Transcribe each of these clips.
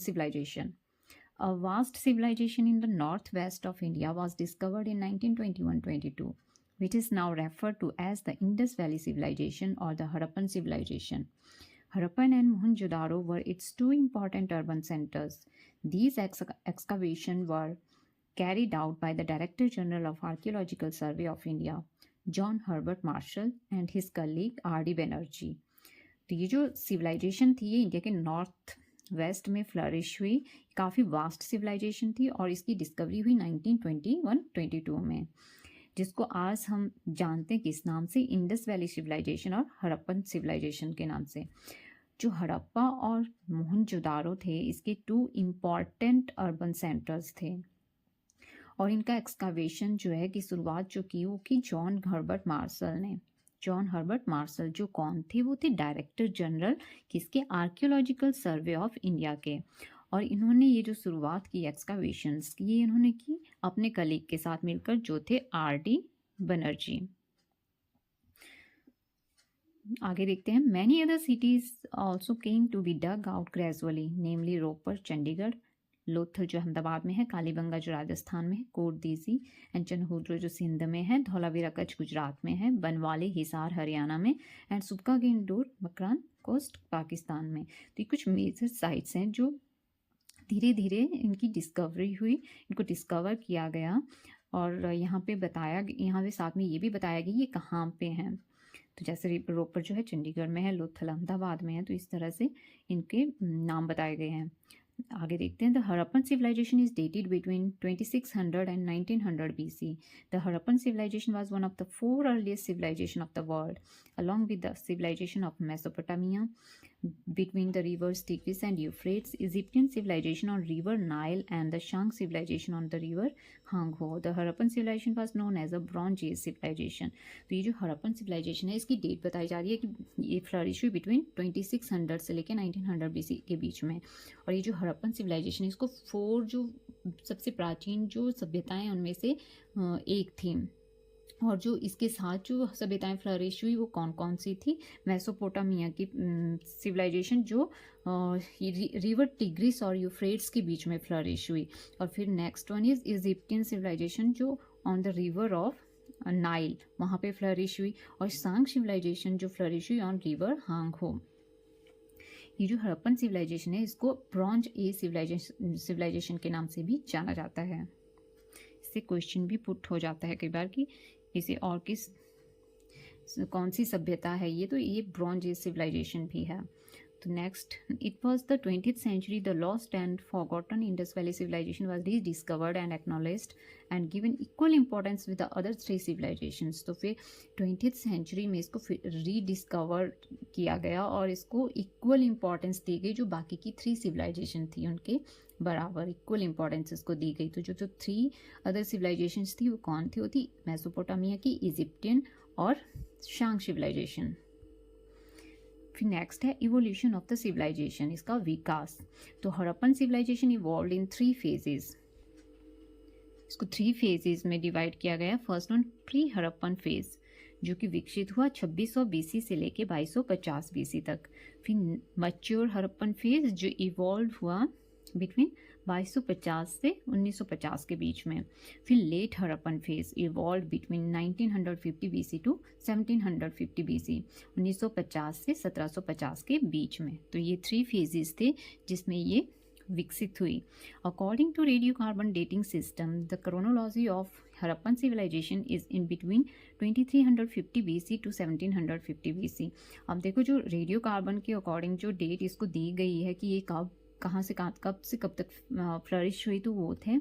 civilization. A vast civilization in the northwest of India was discovered in 1921-22, which is now referred to as the Indus Valley Civilization or the Harappan Civilization. Harappan and Mohenjo-daro were its two important urban centers. These excavations were carried out by the Director General of Archaeological Survey of India, John Herbert Marshall, and his colleague R.D. Banerjee. तो ये जो civilisation थी ये India के north west में flourish हुई, काफ़ी vast civilisation थी और इसकी डिस्कवरी हुई 1921-22 में, जिसको आज हम जानते हैं किस नाम से, इंडस वैली सिविलाइजेशन और हड़प्पन सिविलाइजेशन के नाम से। जो हड़प्पा और मोहनजोदारो थे इसके टू इम्पॉर्टेंट अर्बन सेंटर्स थे और इनका एक्सकावेशन जो है कि शुरुआत जो की वो की जॉन हर्बर्ट मार्शल ने। जॉन हर्बर्ट मार्शल जो कौन थे, वो थे डायरेक्टर जनरल किसके, आर्कियोलॉजिकल सर्वे ऑफ इंडिया के। और इन्होंने ये जो शुरुआत की एक्सकावेशंस की, ये इन्होंने की अपने कलीग के साथ मिलकर जो थे R.D. बनर्जी। आगे देखते हैं। Many other cities also came to be dug out gradually, namely Ropar Chandigarh, Lothal जो अहमदाबाद में है, कालीबंगा जो राजस्थान में है, कोटदीसी एंड चनहुद्र जो सिंध में है, धौलावीरा कच्छ गुजरात में है, बनवाली हिसार हरियाणा में एंड सुबका गेंडोर मकरान कोस्ट पाकिस्तान में। तो ये कुछ मेजर साइट्स हैं जो धीरे धीरे इनकी डिस्कवरी हुई, इनको डिस्कवर किया गया और यहाँ पे साथ में ये भी बताया गया ये कहाँ पे हैं। तो जैसे रोपर जो है चंडीगढ़ में है, लोथल अहमदाबाद में है, तो इस तरह से इनके नाम बताए गए हैं। आगे देखते हैं। The Harappan civilization is dated between 2600 and 1900 BC. The Harappan civilization was one of the four earliest civilization of the world, along with the civilization of Mesopotamia between the rivers Tigris and Euphrates, Egyptian civilization on river Nile, and the Shang civilization on the river Hangho. The Harappan civilization was known as a Bronze Age civilization. तो ये जो Harappan civilisation है इसकी date बताई जा रही है कि ये फ्लरिश हुई बिटवीन 2600 से लेकर 1900 BC के बीच में। और ये जो हड़प्पन सिविलाइजेशन है इसको 4 जो सबसे प्राचीन जो सभ्यताएं उनमें से एक थी। और जो इसके साथ जो सभ्यताएं फ्लरिश हुई वो कौन कौन सी थी, मेसोपोटामिया की सिविलाइजेशन जो रिवर टिग्रिस और यूफ्रेट्स के बीच में फ्लरिश हुई। और फिर next one is Egyptian civilization जो on the river of Nile वहाँ पे फ्लरिश हुई। और सांग सिविलाइजेशन जो फ्लरिश हुई ऑन रिवर हांगहो। ये जो हड़प्पन सिविलाइजेशन है इसको ब्रॉन्ज एज सिविलाइजेशन के नाम से भी जाना जाता है। इससे क्वेश्चन भी पुट हो जाता है कई बार कि इसे और कौन सी सभ्यता है ये, तो ये ब्रॉन्ज एज सिविलाइजेशन भी है। तो next, it was the 20th century the lost and forgotten Indus valley civilization was rediscovered and acknowledged and given equal importance with the other 3 civilizations। तो फिर 20th century में इसको फिर रीडिस्कवर किया गया और इसको इक्वल इंपॉर्टेंस दी गई जो बाकी की 3 civilization थी उनके बराबर इक्वल इंपॉर्टेंस इसको दी गई। तो जो 3 अदर सिविलाइजेशंस थी वो कौन थी, वो थी मेसोपोटामिया की, इजिप्टियन और शांग सिविलाइजेशन। फिर नेक्स्ट है इवोल्यूशन ऑफ द सिविलाइजेशन, इसका विकास। तो हड़प्पन सिविलाइजेशन इवॉल्व्ड इन 3 phases। इसको 3 phases में डिवाइड किया गया। First one pre Harappan phase जो कि विकसित हुआ 2600 BC से लेके 2250 BC तक। फिर मैच्योर हड़प्पन फेज जो इवॉल्व हुआ बिटवीन 2250 से 1950 के बीच में। फिर late Harappan phase evolve between 1950 BC to 1750 BC, 1950 से 1750 के बीच में। तो ये 3 phases थे जिसमें ये विकसित हुई। According to radio carbon dating system the chronology of Harappan civilization is in between 2350 BC to 1750 BC। अब देखो जो रेडियो कार्बन के अकॉर्डिंग जो डेट इसको दी गई है कि ये कब से कब तक फ्लरिश हुई, तो वो थे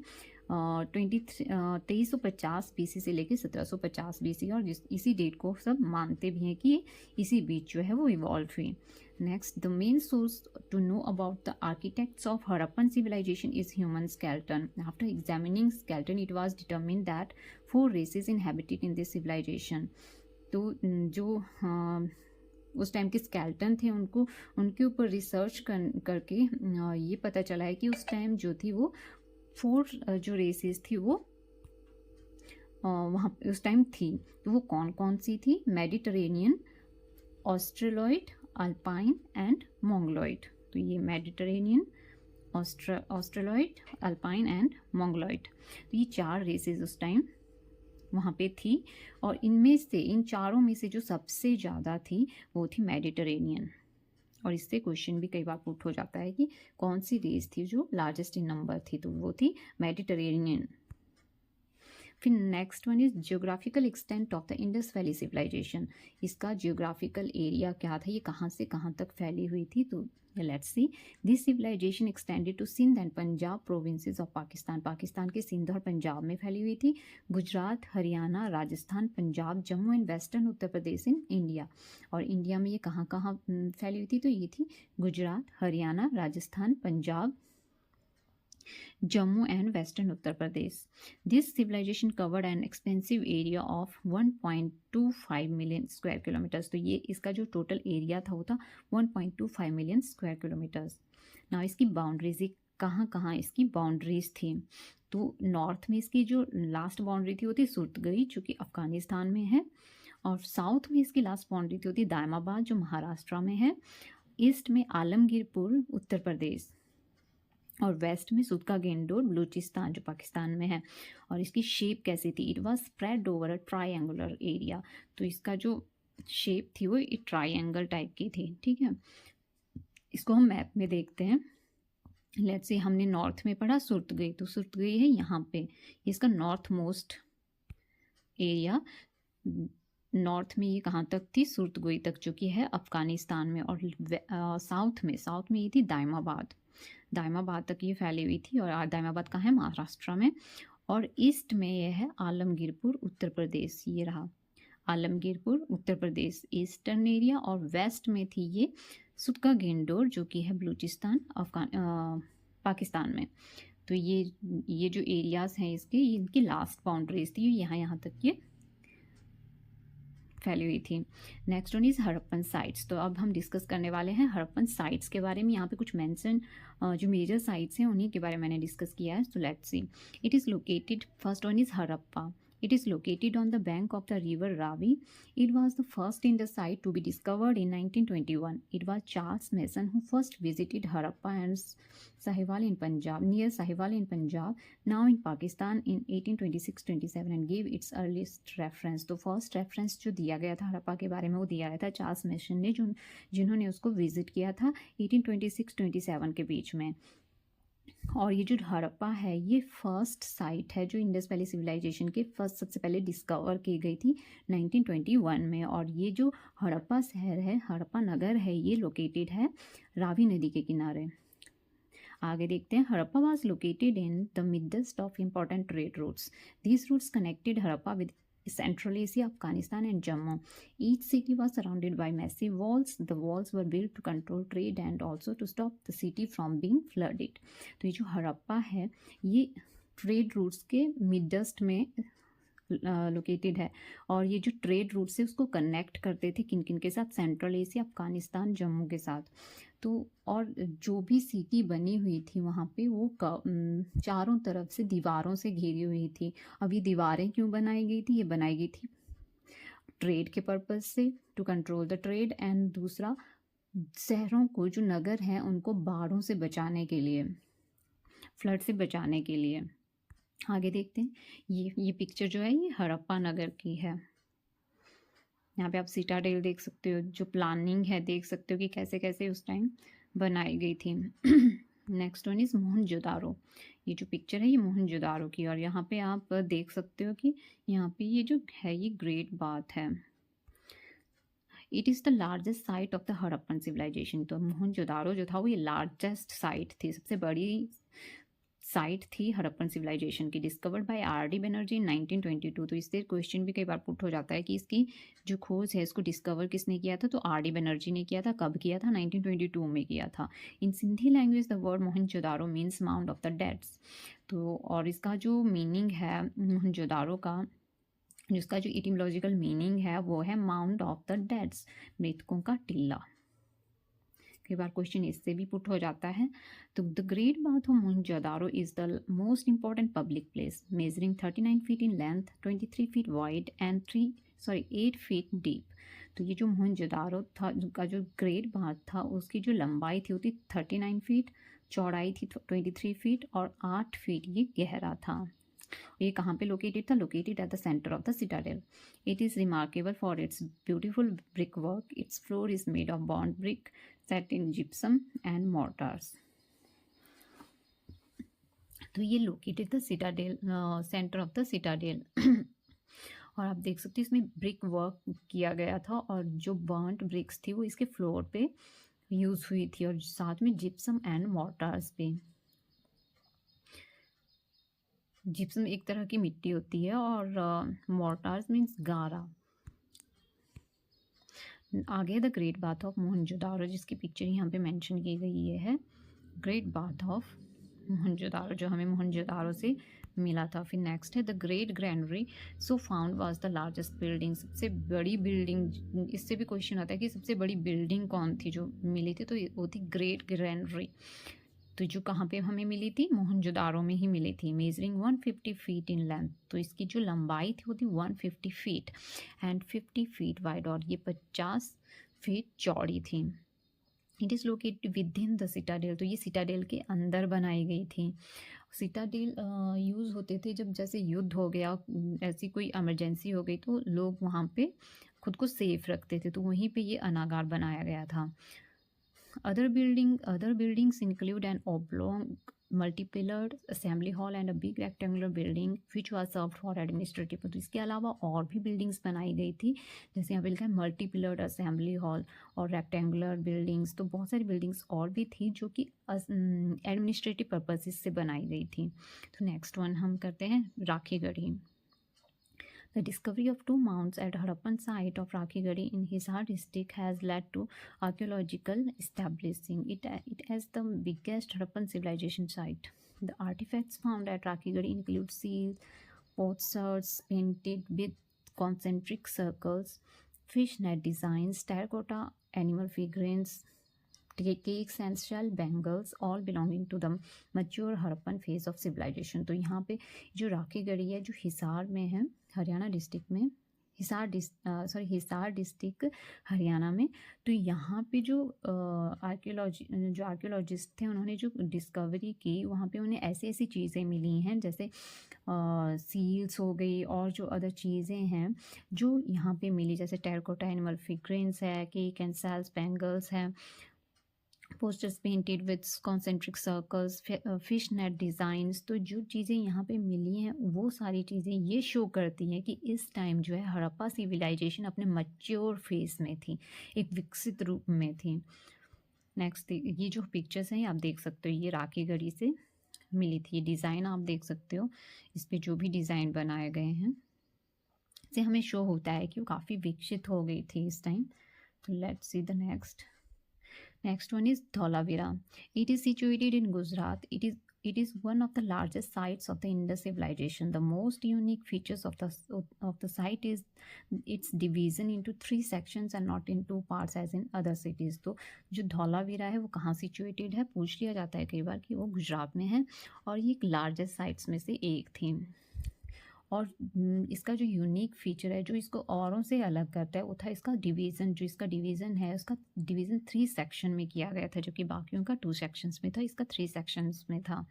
2350 BC से लेके 1750 BC। और इसी डेट को सब मानते भी हैं कि इसी बीच जो है वो इवॉल्व हुई। Next, the main source to know about the architects of Harappan civilization is human skeleton. After examining skeleton it was determined that 4 races inhabited in this civilization। तो जो उस टाइम के स्केलेटन थे उनके ऊपर रिसर्च करके ये पता चला है कि उस टाइम जो थी वो 4 जो रेसेस थी वो वहाँ उस टाइम थी। तो वो कौन कौन सी थी, मेडिटरेनियन, ऑस्ट्रेलॉइड, अल्पाइन एंड मोंगलॉइड। तो ये मेडिटरेनियन, ऑस्ट्रेलॉइड, अल्पाइन एंड मोंगलॉइड। तो ये 4 रेसेस उस टाइम वहाँ पे थी, और इनमें से इन चारों में से जो सबसे ज़्यादा थी वो थी मेडिटरेनियन। और इससे क्वेश्चन भी कई बार पुट हो जाता है कि कौन सी रेस थी जो लार्जेस्ट इन नंबर थी, तो वो थी मेडिटरेनियन। फिर next one is geographical extent of the Indus valley civilization. इसका जियोग्राफिकल एरिया क्या था, ये कहाँ से कहाँ तक फैली हुई थी, तो let's see. This civilization extended to Sindh and Punjab provinces of Pakistan. Pakistan के सिंध और पंजाब में फैली हुई थी। Gujarat, Haryana, Rajasthan, Punjab, Jammu and western Uttar Pradesh in India. और इंडिया में ये कहाँ कहाँ फैली हुई थी, तो ये थी Gujarat, Haryana, Rajasthan, Punjab, Jammu and Western Uttar Pradesh. This civilization covered an extensive area of 1.25 million square kilometers. तो ये इसका जो टोटल एरिया था वो था 1.25 मिलियन स्क्वायर किलोमीटर्स। ना इसकी बाउंड्रीज, कहाँ कहाँ इसकी बाउंड्रीज थी, तो नॉर्थ में इसकी जो लास्ट बाउंड्री थी वो थी सुरतगई जो कि अफगानिस्तान में है, और साउथ में इसकी लास्ट बाउंड्री थी होती दायमाबाद जो महाराष्ट्र में है, ईस्ट में आलमगीरपुर उत्तर प्रदेश, और वेस्ट में सुदका गेंडोर बलूचिस्तान जो पाकिस्तान में है। और इसकी शेप कैसी थी, it was spread over a triangular area. तो इसका जो शेप थी वो एक ट्रायंगल टाइप की थी, ठीक है। इसको हम मैप में देखते हैं। लेट्स से हमने नॉर्थ में पढ़ा सुरतगई, तो सुरतगई है यहाँ पे, इसका नॉर्थ मोस्ट एरिया। नॉर्थ में ये कहाँ तक थी, सुरतगई तक, जो कि है अफगानिस्तान में। और साउथ में ये थी दायमाबाद तक ये फैली हुई थी, और दायमाबाद कहाँ है, महाराष्ट्र में। और ईस्ट में ये है आलमगीरपुर उत्तर प्रदेश, ये रहा आलमगीरपुर उत्तर प्रदेश ईस्टर्न एरिया। और वेस्ट में थी ये सुदका गेंडोर जो कि है बलूचिस्तान पाकिस्तान में। तो ये जो एरियाज हैं इसके, ये इनकी लास्ट बाउंड्रीज थी, यहाँ तक ये फैली हुई थी। Next one is Harappan sites. तो अब हम डिस्कस करने वाले हैं हड़प्पन साइट्स के बारे में। यहाँ पे कुछ मेंशन जो मेजर साइट्स हैं उन्हीं के बारे में मैंने डिस्कस किया है। तो let's C, it is located, first one is Harappa. It is located on the bank of the river Ravi. It was the first Indus site to be discovered in 1921. It was Charles Mason who first visited Harappa and Sahiwal in Punjab, near Sahiwal in Punjab, now in Pakistan, in 1826-27 and gave its earliest reference. तो first reference जो दिया गया था हड़प्पा के बारे में वो दिया गया था चार्ल्स मेसन ने, जिन्होंने उसको विजिट किया था 1826-27 के बीच में। और ये जो हड़प्पा है ये फर्स्ट साइट है जो इंडस वैली सिविलाइजेशन के फर्स्ट सबसे पहले डिस्कवर की गई थी 1921 में। और ये जो हड़प्पा शहर है, हड़प्पा नगर है, ये लोकेटेड है रावी नदी के किनारे। आगे देखते हैं, Harappa was located in the midst of important trade routes. These routes connected Harappa with Central Asia, Afghanistan and Jammu. Each city was surrounded by massive walls. The walls were built to control trade and also to stop the city from being flooded. तो ये जो हड़प्पा है ये trade routes के midst में located है, और ये जो ट्रेड रूट से उसको कनेक्ट करते थे किन किन के साथ, सेंट्रल एशिया, अफगानिस्तान, जम्मू के साथ। तो और जो भी सिटी बनी हुई थी वहाँ पे वो चारों तरफ से दीवारों से घिरी हुई थी। अब ये दीवारें क्यों बनाई गई थी, ये बनाई गई थी ट्रेड के पर्पज़ से, to control the trade, and दूसरा शहरों को, जो नगर हैं उनको बाढ़ों से बचाने के लिए, फ्लड से बचाने के लिए। आगे देखते हैं, ये पिक्चर जो है ये हड़प्पा नगर की है। यहाँ पे आप सिटाडेल देख सकते हो, जो प्लानिंग है देख सकते हो कि कैसे कैसे उस टाइम बनाई गई थी। Next one is Mohenjodaro. ये जो पिक्चर है ये मोहनजोदारो की, और यहाँ पे आप देख सकते हो कि यहाँ पे ये जो है ये ग्रेट बात है। It is the largest site of the Harappan civilization. तो मोहनजोदारो जो था वो ये लार्जेस्ट साइट थी, सबसे बड़ी साइट थी हड़प्पन सिविलाइजेशन की, डिस्कवर्ड बाय R.D. बनर्जी इन 1922। तो इससे क्वेश्चन भी कई बार पुट हो जाता है कि इसकी जो खोज है इसको डिस्कवर किसने किया था, तो R.D. बनर्जी ने किया था। कब किया था, 1922 में किया था। In Sindhi language the word Mohenjodaro means mount of the deads. तो और इसका जो मीनिंग है मोहनजोदारो का, जिसका जो इटिमोलॉजिकल मीनिंग है वो है माउंट ऑफ द डेड्स, मृतकों का टिल्ला। कई बार क्वेश्चन इससे भी पुट हो जाता है। तो the great bath of Mohenjodaro is the most important public place, measuring 39 feet in length, 23 feet wide and 8 feet deep. तो ये जो मोहनजोदारो था का जो ग्रेट बाथ था उसकी जो लंबाई थी वो थी 39 फीट, चौड़ाई थी 23 फीट और 8 फीट ये गहरा था। ये कहाँ पे लोकेटेड था? Located at the centre of the Citadel. It is remarkable for its beautiful brick work. It's floor is made of bond brick set in gypsum and मोर्टार्स। तो ये located the Citadel, centre of the Citadel. और आप देख सकते हैं इसमें brick work किया गया था और जो बर्न्ट ब्रिक्स थी वो इसके फ्लोर पे यूज़ हुई थी और साथ में जिप्सम एंड मोर्टार्स पे। जिप्सम एक तरह की मिट्टी होती है और मोर्टार्स मीन्स गारा। आगे the great bath of Mohenjodaro, जिसकी पिक्चर यहाँ पे मेंशन की गई है। ग्रेट बाथ ऑफ मोहनजोदारो जो हमें मोहनजोदारो से मिला था। फिर नेक्स्ट है the great granary so found was the largest building. सबसे बड़ी बिल्डिंग, इससे भी क्वेश्चन आता है कि सबसे बड़ी बिल्डिंग कौन थी जो मिली थी, तो वो थी ग्रेट ग्रैनरी। तो जो कहाँ पे हमें मिली थी? मोहनजोदारो में ही मिली थी। मेजरिंग 150 फीट इन लेंथ, तो इसकी जो लंबाई थी वो थी 150 फीट एंड 50 फीट वाइड, और ये 50 फीट चौड़ी थी। It is located with in the Citadel, तो ये सिटाडेल के अंदर बनाई गई थी। सिटाडेल यूज़ होते थे जब जैसे युद्ध हो गया, ऐसी कोई इमरजेंसी हो गई तो लोग वहाँ पे खुद को सेफ रखते थे, तो वहीं पे ये अनागार बनाया गया था। Other buildings include an oblong multi-pillared assembly hall and a big rectangular building which was served for administrative। तो इसके अलावा और भी बिल्डिंग्स बनाई गई थी, जैसे यहाँ पे लिखा है मल्टी पिलर्ड असेंबली हॉल और रेक्टेंगुलर बिल्डिंग्स। तो बहुत सारी बिल्डिंग्स और भी थी जो कि एडमिनिस्ट्रेटिव पर्पसेस से बनाई गई थी। तो नेक्स्ट वन हम करते हैं Rakhigarhi. The discovery of two mounds at Harappan site of Rakhigadi in Hisar district has led to archaeological establishing it as the biggest Harappan civilization site. The artifacts found at Rakhigadi include seals, potsherds painted with concentric circles, fish net designs, terracotta animal figurines, cakes and shell bangles, all belonging to the mature Harappan phase of civilization। तो यहाँ पे जो राखीगढ़ी है जो हिसार में है, Haryana district में, Hisar district Haryana में। तो यहाँ पे जो आर्कियोलॉजिस्ट थे उन्होंने जो डिस्कवरी की, वहाँ पे उन्हें ऐसी ऐसी चीज़ें मिली हैं जैसे सील्स हो गई और जो अदर चीज़ें हैं जो यहाँ पे मिली, जैसे टेराकोटा एनिमल फिगरेंस है, केक एंड सेल्स बैंगल्स है, posters painted with concentric circles, fish net designs. तो जो चीज़ें यहाँ पे मिली हैं वो सारी चीज़ें ये शो करती हैं कि इस टाइम जो है हड़प्पा सिविलाइजेशन अपने मैच्योर फेस में थी, एक विकसित रूप में थी। नेक्स्ट ये जो पिक्चर्स हैं आप देख सकते हो, ये राखीगढ़ी से मिली थी। डिज़ाइन आप देख सकते हो, इस पर जो भी डिज़ाइन बनाए गए हैं से हमें शो होता है कि वो काफ़ी विकसित हो गई थी इस टाइम। तो let's see the next one is Dholavira. It is situated in Gujarat. It is one of the largest sites of the Indus civilization. The most unique features of the site is its division into 3 sections and not in 2 parts as in other cities। तो जो धौलावीरा है वो कहाँ situated है, पूछ लिया जाता है कई बार कि वो गुजरात में है और ये एक लार्जेस्ट साइट्स में से एक थी। और इसका जो यूनिक फीचर है जो इसको औरों से अलग करता है वो था इसका डिवीज़न। जो इसका डिवीज़न है उसका डिवीज़न 3 सेक्शन में किया गया था, जो कि बाकियों का 2 सेक्शंस में था, इसका 3 सेक्शंस में था।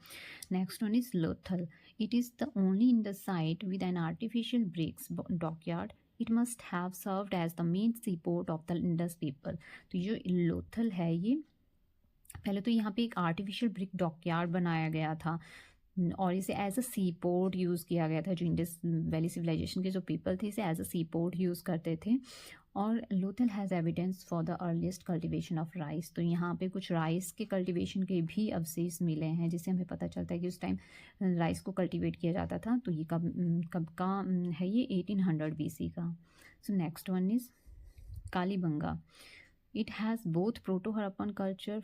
Next one is Lothal. It is the only in the site with an artificial bricks dockyard. It must have served as the main sea port of the Indus people. तो जो लोथल है ये पहले तो यहाँ पे एक आर्टिफिशियल ब्रिक डॉकयार्ड बनाया गया था और इसे as a sea port use किया गया था। जो इंडस वैली सिविलाइजेशन के जो पीपल थे इसे as a sea port use करते थे। और Lothal has evidence for the earliest cultivation of rice. तो यहाँ पे कुछ राइस के कल्टीवेशन के भी अवशेष मिले हैं जिससे हमें पता चलता है कि उस टाइम राइस को कल्टीवेट किया जाता था। तो ये कब का है? ये 1800 BC का। So next one is Kalibangan. It has both proto Harappan culture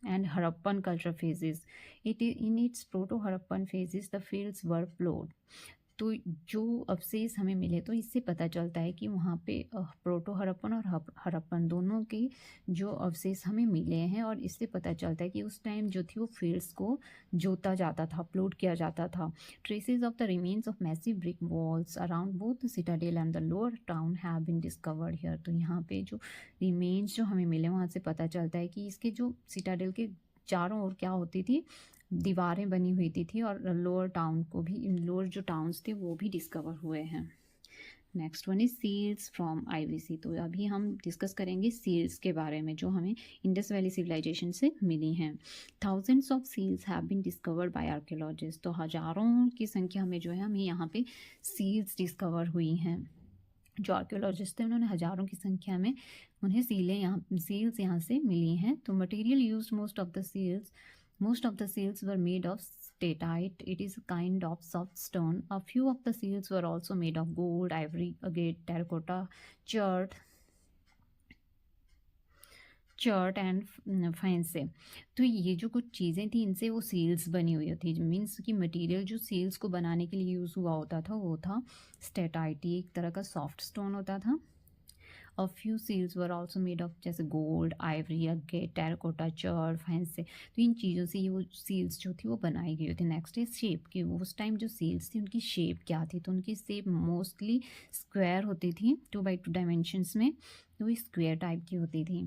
and Harappan culture phases. In its proto-Harappan phases, the fields were plowed. तो जो अवशेष हमें मिले तो इससे पता चलता है कि वहाँ पे प्रोटो हड़प्पन और हड़प्पन दोनों के जो अवशेष हमें मिले हैं और इससे पता चलता है कि उस टाइम जो थी वो फील्ड्स को जोता जाता था, प्लॉट किया जाता था। Traces of the remains of massive brick walls around both the citadel and the lower town have been discovered here. तो यहाँ पे जो रिमेन्स जो हमें मिले वहाँ से पता चलता है कि इसके जो सिटाडेल के चारों ओर क्या होती थी, दीवारें बनी हुई थी और लोअर टाउन को भी, लोअर जो टाउन्स थे वो भी डिस्कवर हुए हैं। Next one is seals from IVC. तो अभी हम डिस्कस करेंगे सील्स के बारे में जो हमें इंडस वैली सिविलाइजेशन से मिली हैं। Thousands of seals have been discovered by archaeologist. तो हजारों की संख्या में जो है हमें यहाँ पे सील्स डिस्कवर हुई हैं। जो आर्कियोलॉजिस्ट थे उन्होंने हजारों की संख्या में उन्हें सील्स यहाँ से मिली हैं। तो material used most of the seals were made of statite. It is a kind of soft stone. A few of the seals were also made of gold, ivory, agate, terracotta, chert and fine से। तो ये जो कुछ चीज़ें थी इनसे वो seals बनी हुई थी। मीन्स कि मटेरियल जो सील्स को बनाने के लिए यूज़ हुआ होता था वो था स्टेटाइट, एक तरह का सॉफ्ट स्टोन होता था। A few seals were also made of जैसे gold, ivory, agate, terracotta, chert, fine से। तो इन चीज़ों से ये वो सील्स जो थी वो बनाई गई थी। नेक्स्ट है शेप की। उस टाइम जो सील्स थी उनकी शेप क्या थी, तो उनकी शेप मोस्टली स्क्वायर होती थी, 2x2 डायमेंशंस में, तो स्क्वायर टाइप की होती थी।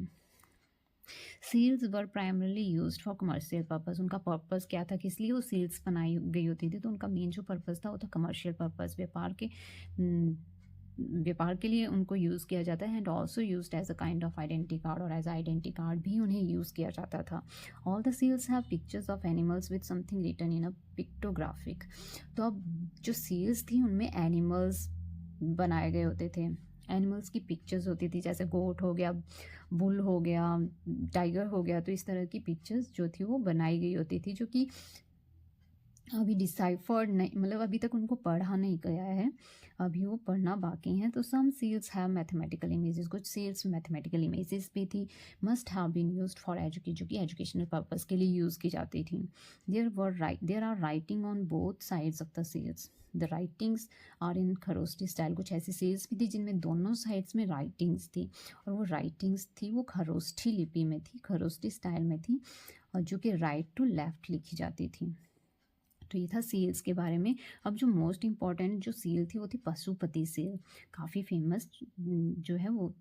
Seals were primarily used for commercial purpose. उनका पर्पस क्या था, किस लिए वो सील्स बनाई गई होती थी, तो उनका मेन जो पर्पस था वो था कमर्शियल पर्पस, व्यापार के लिए उनको यूज़ किया जाता है। And also used as a kind of identity card, और एज आइडेंटिटी कार्ड भी उन्हें यूज़ किया जाता था। All the seals have pictures of animals with something written in a pictographic. तो अब जो सील्स थी उनमें एनिमल्स बनाए गए होते थे, एनिमल्स की पिक्चर्स होती थी, जैसे गोट हो गया, बुल हो गया, टाइगर हो गया। तो इस तरह की पिक्चर्स जो थी वो बनाई गई होती थी, जो कि अभी डिसाइफर्ड नहीं, मतलब अभी तक उनको पढ़ा नहीं गया है, अभी वो पढ़ना बाकी हैं। तो some seals have mathematical images, कुछ सील्स मैथमेटिकल इमेजेस भी थी। Must have been used for education, जो कि एजुकेशनल पर्पस के लिए यूज़ की जाती थी। There are writing on both sides of the seals. The writings are in Kharoshthi style. कुछ ऐसी सील्स भी थी जिनमें दोनों साइड्स में राइटिंग्स थी, और वो राइटिंग्स थी वो खरोष्ठी लिपि में थी, खरोष्ठी स्टाइल में थी, और जो कि राइट टू लेफ्ट लिखी जाती थी। तो ये था सील्स के बारे में। अब जो मोस्ट इम्पॉर्टेंट जो सील थी वो थी पशुपति सील। काफ़ी फेमस जो है वो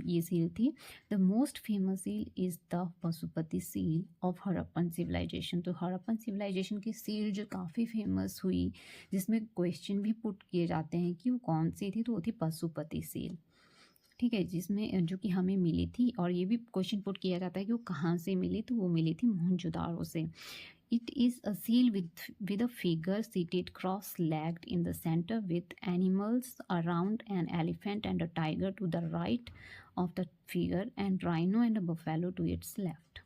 ये सील थी। The most famous seal is the Pashupati seal of Harappan civilization. तो हड़प्पन सिविलाइजेशन की सील जो काफ़ी फेमस हुई, जिसमें क्वेश्चन भी पुट किए जाते हैं कि वो कौन सी थी, तो वो थी पशुपति सील। ठीक है, जिसमें जो कि हमें मिली थी, और ये भी क्वेश्चन पुट किया जाता है कि वो कहाँ से मिली, तो वो मिली थी मोहनजोदारो से। It is a seal with a figure seated cross-legged in the center with animals around an elephant and a tiger to the right of the figure and rhino and a buffalo to its left.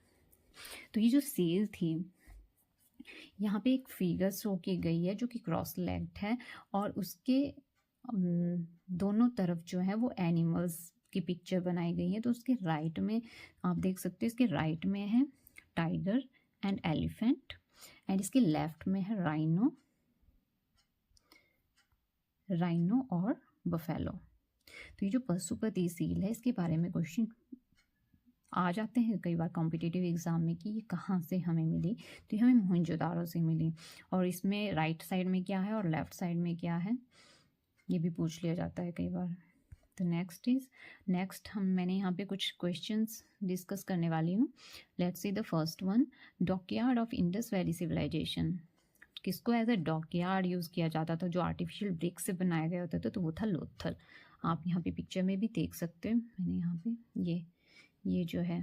तो ये जो seal थी, यहाँ पे एक figure show की गई है जो कि क्रॉस लेग्ड है, और उसके दोनों तरफ जो है वो एनिमल्स की पिक्चर बनाई गई है। तो उसके राइट में आप देख सकते हैं, इसके राइट में है टाइगर एंड एलिफेंट, एंड इसके लेफ्ट में है राइनो और बफेलो। तो ये जो पशुपति सील है इसके बारे में क्वेश्चन आ जाते हैं कई बार कॉम्पिटिटिव एग्जाम में कि ये कहाँ से हमें मिली, तो ये हमें मोहनजोदारो से मिली, और इसमें राइट साइड में क्या है और लेफ्ट साइड में क्या है ये भी पूछ लिया जाता है कई बार। तो नेक्स्ट मैंने यहाँ पे कुछ क्वेश्चंस डिस्कस करने वाली हूँ। Let's see the first one, dockyard of Indus valley civilization. किसको एज ए डॉकयार्ड यूज़ किया जाता था, जो आर्टिफिशियल ब्रिक से बनाया गया होता था, तो वो था लोथल। आप यहाँ पे पिक्चर में भी देख सकते हैं, मैंने यहाँ पे ये जो है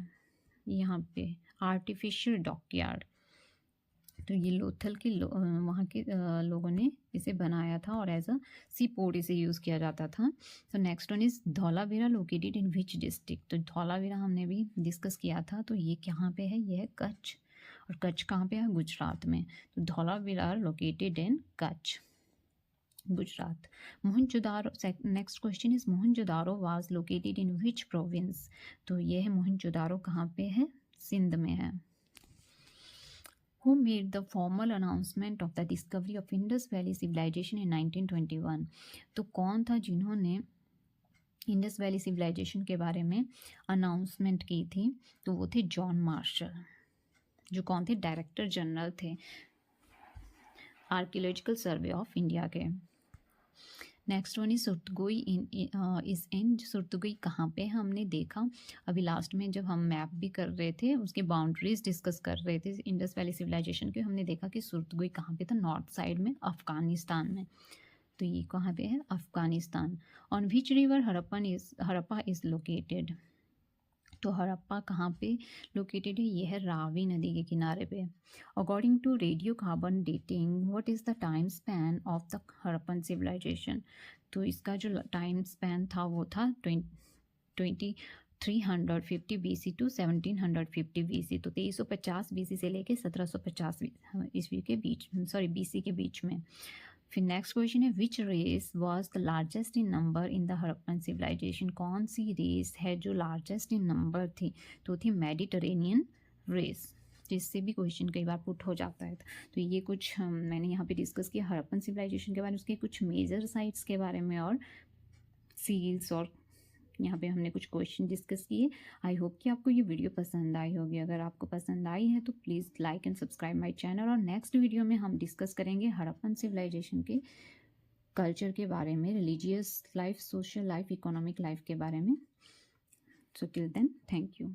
यहाँ पे आर्टिफिशियल डॉकयार्ड, तो ये लोथल के वहाँ के लोगों ने इसे बनाया था, और एज अ सी पोर्ट इसे यूज़ किया जाता था। तो next one is Dholavira located in which district. तो धौलावीरा हमने भी डिस्कस किया था, तो ये कहाँ पे है, ये है कच्छ, और कच्छ कहाँ पे है, गुजरात में। तो Dholavira located in Kutch, Gujarat. Mohenjodaro, next question is Mohenjodaro was located in which province. तो ये है मोहनजोदारो कहाँ पे है, सिंध में है। Who made the formal announcement of the discovery of Indus Valley Civilization in 1921? तो कौन था जिन्होंने इंडस वैली सिविलाइजेशन के बारे में अनाउंसमेंट की थी, तो वो थे जॉन मार्शल, जो कौन थे, डायरेक्टर जनरल थे आर्कियोलॉजिकल सर्वे ऑफ इंडिया के। नेक्स्ट वन इज सुर्तगोई इज इन। सुर्तगोई कहाँ पे है हमने देखा अभी लास्ट में जब हम मैप भी कर रहे थे, उसके बाउंड्रीज डिस्कस कर रहे थे इंडस वैली सिविलाइजेशन के, हमने देखा कि सुर्तगोई कहाँ पे था, नॉर्थ साइड में अफगानिस्तान में। तो ये कहाँ पे है, Afghanistan. On which river Harappa is located. तो हड़प्पा कहाँ पे लोकेटेड है, ये है रावी नदी के किनारे पे। According to radio carbon dating what is the time span of the Harappan civilization. तो इसका जो टाइम स्पैन था वो था 2350 BC टू 1750 BC। तो 2350 BC से लेके 1750 ईस्वी के बीच, सॉरी BC के बीच में। फिर नेक्स्ट क्वेश्चन है which race was the largest in number in the Harappan civilization. कौन सी रेस है जो लार्जेस्ट इन नंबर थी, तो थी मेडिटरेनियन रेस, जिससे भी क्वेश्चन कई बार पुट हो जाता है। तो ये कुछ मैंने यहाँ पे डिस्कस किया हड़प्पन सिविलाइजेशन के बारे में, उसके कुछ मेजर साइट्स के बारे में और सील्स, और यहाँ पे हमने कुछ क्वेश्चन डिस्कस किए। आई होप कि आपको ये वीडियो पसंद आई होगी। अगर आपको पसंद आई है तो please like and subscribe my channel. और नेक्स्ट वीडियो में हम डिस्कस करेंगे हड़प्पन सिविलाइजेशन के कल्चर के बारे में, religious life, social life, economic life के बारे में। So till then, thank you.